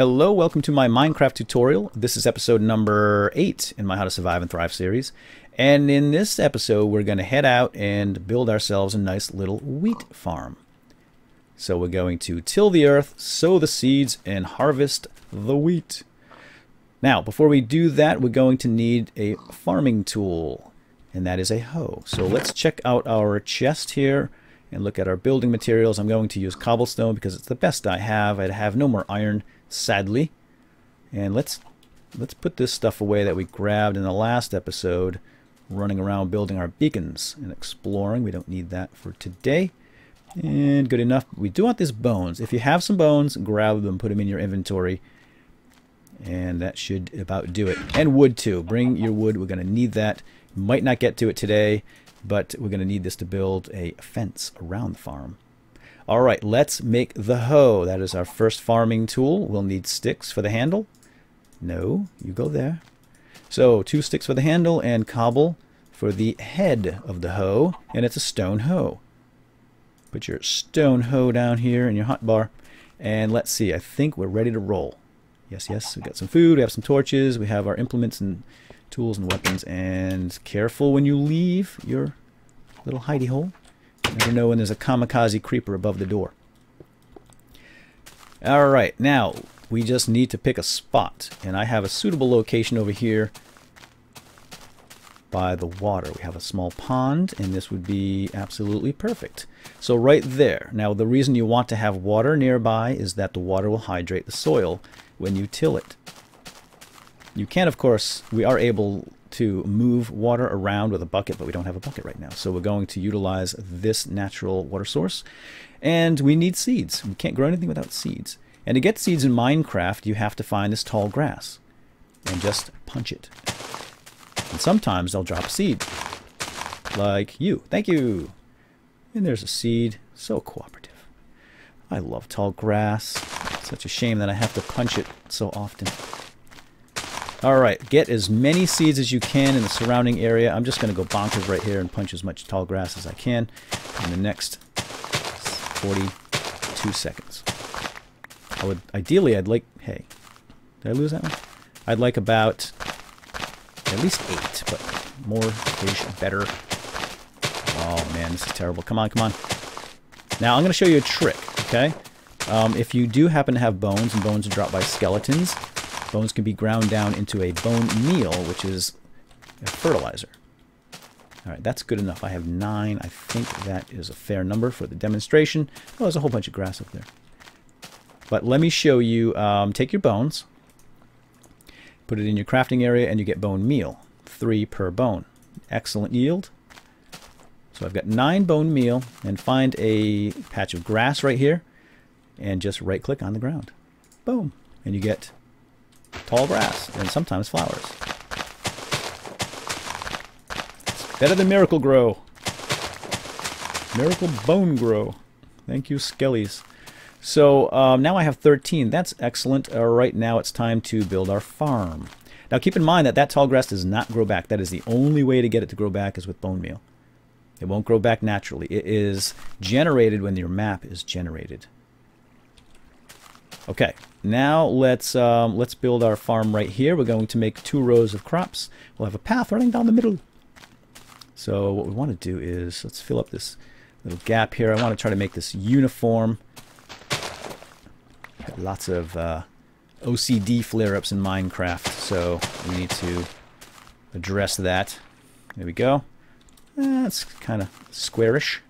Hello, welcome to my Minecraft tutorial. This is episode number 8 in my How to Survive and Thrive series. And in this episode, we're going to head out and build ourselves a nice little wheat farm. So we're going to till the earth, sow the seeds, and harvest the wheat. Now, before we do that, we're going to need a farming tool, and that is a hoe. So let's check out our chest here and look at our building materials. I'm going to use cobblestone because it's the best I have. I have no more iron, sadly. And let's put this stuff away that we grabbed in the last episode, running around building our beacons and exploring. We don't need that for today. And good enough. We do want these bones. If you have some bones, grab them, put them in your inventory. And that should about do it. And wood too. Bring your wood. We're going to need that. Might not get to it today, but we're going to need this to build a fence around the farm. All right, let's make the hoe. That is our first farming tool. We'll need sticks for the handle. No, you go there. So 2 sticks for the handle and cobble for the head of the hoe, and it's a stone hoe. Put your stone hoe down here in your hotbar, and let's see. I think we're ready to roll. Yes, yes, we got some food, we have some torches, we have our implements and tools and weapons, and careful when you leave your little hidey hole. You never know when there's a kamikaze creeper above the door. Alright, now we just need to pick a spot, and I have a suitable location over here by the water. We have a small pond, and this would be absolutely perfect. So right there. Now the reason you want to have water nearby is that the water will hydrate the soil when you till it. You can, of course, we are able to move water around with a bucket, but we don't have a bucket right now. So we're going to utilize this natural water source. And we need seeds. We can't grow anything without seeds. And to get seeds in Minecraft, you have to find this tall grass and just punch it. And sometimes they'll drop a seed. Like you. Thank you. And there's a seed. So cooperative. I love tall grass. It's such a shame that I have to punch it so often. Alright, get as many seeds as you can in the surrounding area. I'm just going to go bonkers right here and punch as much tall grass as I can in the next 42 seconds. Ideally, I'd like... Hey, did I lose that one? I'd like about at least 8, but more is better. Oh man, this is terrible. Come on, come on. Now, I'm going to show you a trick, okay? If you do happen to have bones, and bones are dropped by skeletons, bones can be ground down into a bone meal, which is a fertilizer. Alright, that's good enough. I have 9. I think that is a fair number for the demonstration. Oh, there's a whole bunch of grass up there. But let me show you. Take your bones, put it in your crafting area, and you get bone meal. 3 per bone. Excellent yield. So I've got 9 bone meal, and find a patch of grass right here, and just right-click on the ground. Boom. And you get tall grass, and sometimes flowers. It's better than Miracle Grow. Miracle Bone Grow. Thank you, Skellies. So now I have 13. That's excellent. Right now it's time to build our farm. Now keep in mind that that tall grass does not grow back. That is the only way to get it to grow back is with bone meal. It won't grow back naturally. It is generated when your map is generated. Okay, now let's build our farm right here. We're going to make 2 rows of crops. We'll have a path running down the middle. So what we want to do is, let's fill up this little gap here. I want to try to make this uniform. Have lots of OCD flare-ups in Minecraft, so we need to address that. There we go. That's kind of squarish.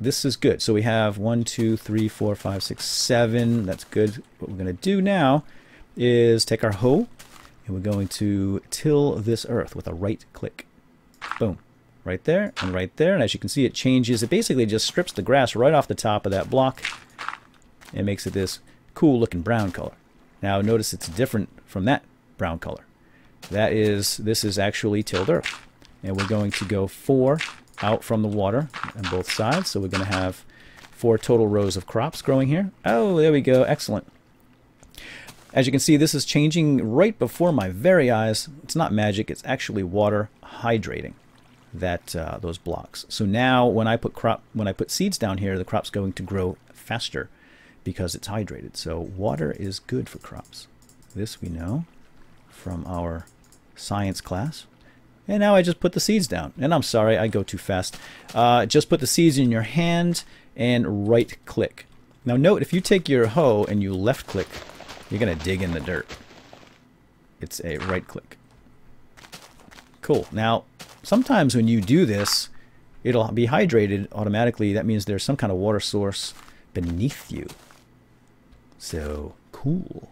This is good. So we have 1, 2, 3, 4, 5, 6, 7. That's good. What we're going to do now is take our hoe and we're going to till this earth with a right click. Boom. Right there and right there. And as you can see, it changes. It basically just strips the grass right off the top of that block and makes it this cool looking brown color. Now notice it's different from that brown color. This is actually tilled earth. And we're going to go 4 out from the water on both sides. So we're going to have 4 total rows of crops growing here. Oh, there we go. Excellent. As you can see, this is changing right before my very eyes. It's not magic. It's actually water hydrating those blocks. So now when I put seeds down here, the crop's going to grow faster because it's hydrated. So water is good for crops. This we know from our science class. And now I just put the seeds down. And I'm sorry, I go too fast. Just put the seeds in your hand and right click. Now note, if you take your hoe and you left click, you're going to dig in the dirt. It's a right click. Cool. Now, sometimes when you do this, it'll be hydrated automatically. That means there's some kind of water source beneath you. So, cool.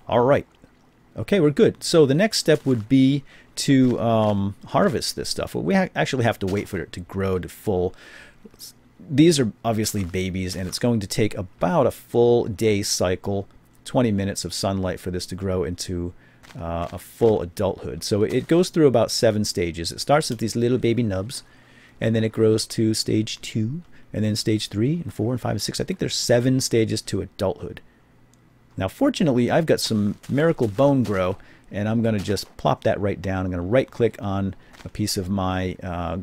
All right. Okay, we're good. So the next step would be to harvest this stuff. Well, we actually have to wait for it to grow to full. These are obviously babies, and it's going to take about a full day cycle, 20 minutes of sunlight for this to grow into a full adulthood. So it goes through about 7 stages. It starts with these little baby nubs, and then it grows to stage 2, and then stage 3, and 4, and 5, and 6. I think there's 7 stages to adulthood. Now, fortunately, I've got some miracle bone grow, and I'm going to just plop that right down. I'm going to right-click on a piece of my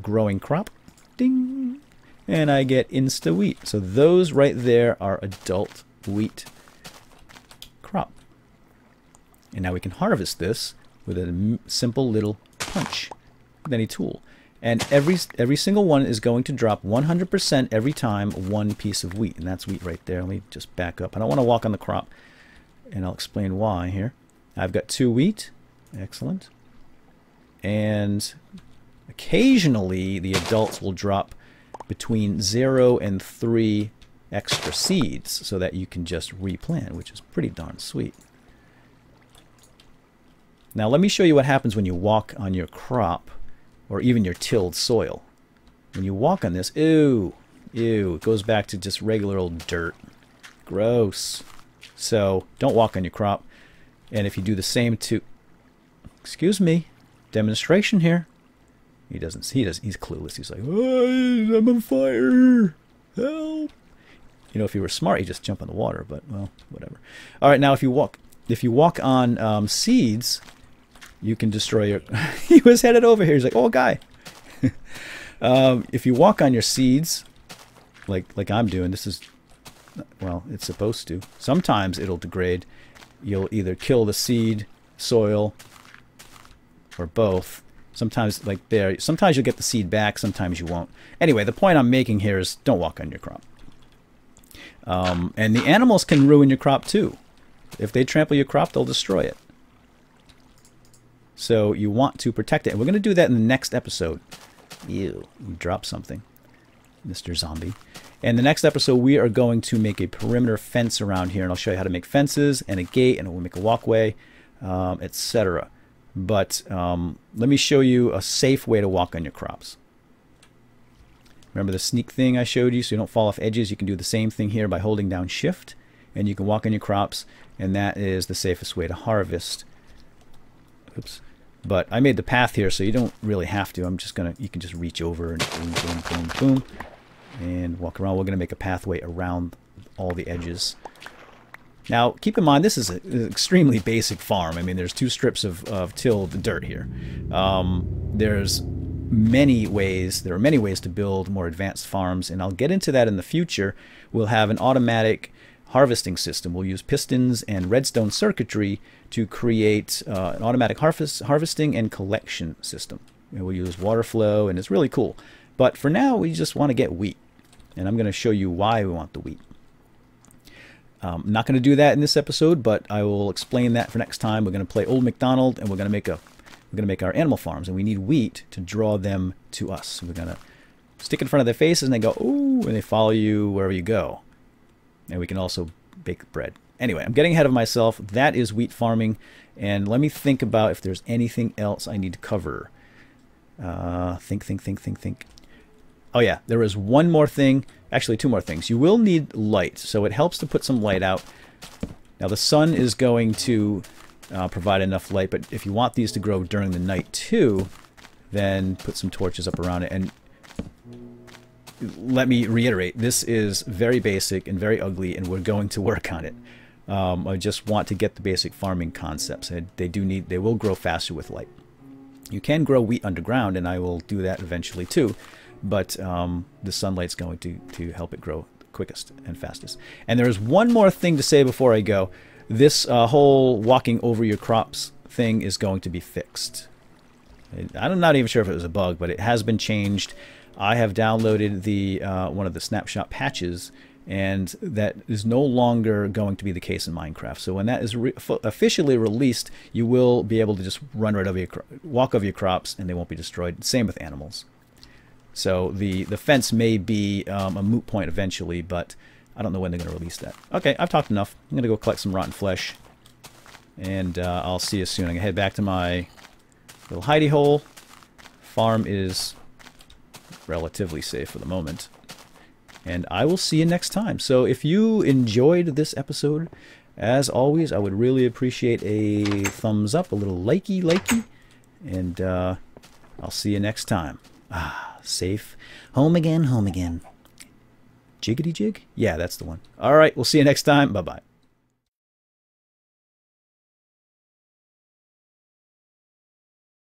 growing crop. Ding! And I get Insta Wheat. So those right there are adult wheat crop. And now we can harvest this with a simple little punch with any tool. And every single one is going to drop 100% every time 1 piece of wheat. And that's wheat right there. Let me just back up. I don't want to walk on the crop. And I'll explain why here. I've got 2 wheat. Excellent. And occasionally the adults will drop between 0 and 3 extra seeds so that you can just replant, which is pretty darn sweet. Now let me show you what happens when you walk on your crop or even your tilled soil. When you walk on this, ew, it goes back to just regular old dirt. Gross. So don't walk on your crop. And if you do the same to, excuse me, demonstration here. He's clueless. He's like, oh, I'm on fire. Help. You know, if you were smart, you just jump in the water, but well, whatever. All right, now if you walk on seeds, you can destroy your he was headed over here. He's like, oh, guy. If you walk on your seeds, like I'm doing, this is, well, it's supposed to. Sometimes it'll degrade. You'll either kill the seed, soil, or both. Sometimes, like there, sometimes you'll get the seed back, sometimes you won't. Anyway, the point I'm making here is don't walk on your crop. And the animals can ruin your crop too. If they trample your crop, they'll destroy it. So you want to protect it. And we're going to do that in the next episode. Ew, you dropped something, Mr. Zombie. And the next episode, we are going to make a perimeter fence around here. And I'll show you how to make fences and a gate, and we'll make a walkway, etc. But let me show you a safe way to walk on your crops. Remember the sneak thing I showed you so you don't fall off edges? You can do the same thing here by holding down Shift, and you can walk on your crops, and that is the safest way to harvest. Oops. But I made the path here so you don't really have to. I'm just going to, you can just reach over and boom, boom, boom, boom, and walk around. We're going to make a pathway around all the edges. Now, keep in mind, this is an extremely basic farm. I mean, there's 2 strips of tilled dirt here. There's many ways. There are many ways to build more advanced farms, and I'll get into that in the future. We'll have an automatic harvesting system. We'll use pistons and redstone circuitry to create an automatic harvesting and collection system. And we'll use water flow, and it's really cool. But for now, we just want to get wheat, and I'm going to show you why we want the wheat. I'm not going to do that in this episode, but I will explain that for next time. We're going to play Old MacDonald, and we're going to make our animal farms, and we need wheat to draw them to us. So we're going to stick in front of their faces, and they go, ooh, and they follow you wherever you go. And we can also bake bread. Anyway, I'm getting ahead of myself. That is wheat farming, and let me think about if there's anything else I need to cover. Think. Oh yeah, there is one more thing. Actually, 2 more things. You will need light, so it helps to put some light out. Now the sun is going to provide enough light, but if you want these to grow during the night too, then put some torches up around it. And let me reiterate, this is very basic and very ugly, and we're going to work on it. I just want to get the basic farming concepts. They will grow faster with light. You can grow wheat underground, and I will do that eventually too. But the sunlight's going to help it grow quickest and fastest. And there's one more thing to say before I go. This whole walking over your crops thing is going to be fixed. I'm not even sure if it was a bug, but it has been changed. I have downloaded the one of the snapshot patches, and that is no longer going to be the case in Minecraft. So when that is officially released, you will be able to just run right over your walk over your crops, and they won't be destroyed. Same with animals. So the fence may be a moot point eventually, but I don't know when they're going to release that. Okay, I've talked enough. I'm going to go collect some rotten flesh, and I'll see you soon. I'm going to head back to my little hidey hole. Farm is relatively safe for the moment. And I will see you next time. So if you enjoyed this episode, as always, I would really appreciate a thumbs up, a little likey. And I'll see you next time. Safe. Home again, home again. Jiggity jig? Yeah, that's the one. All right, we'll see you next time. Bye-bye.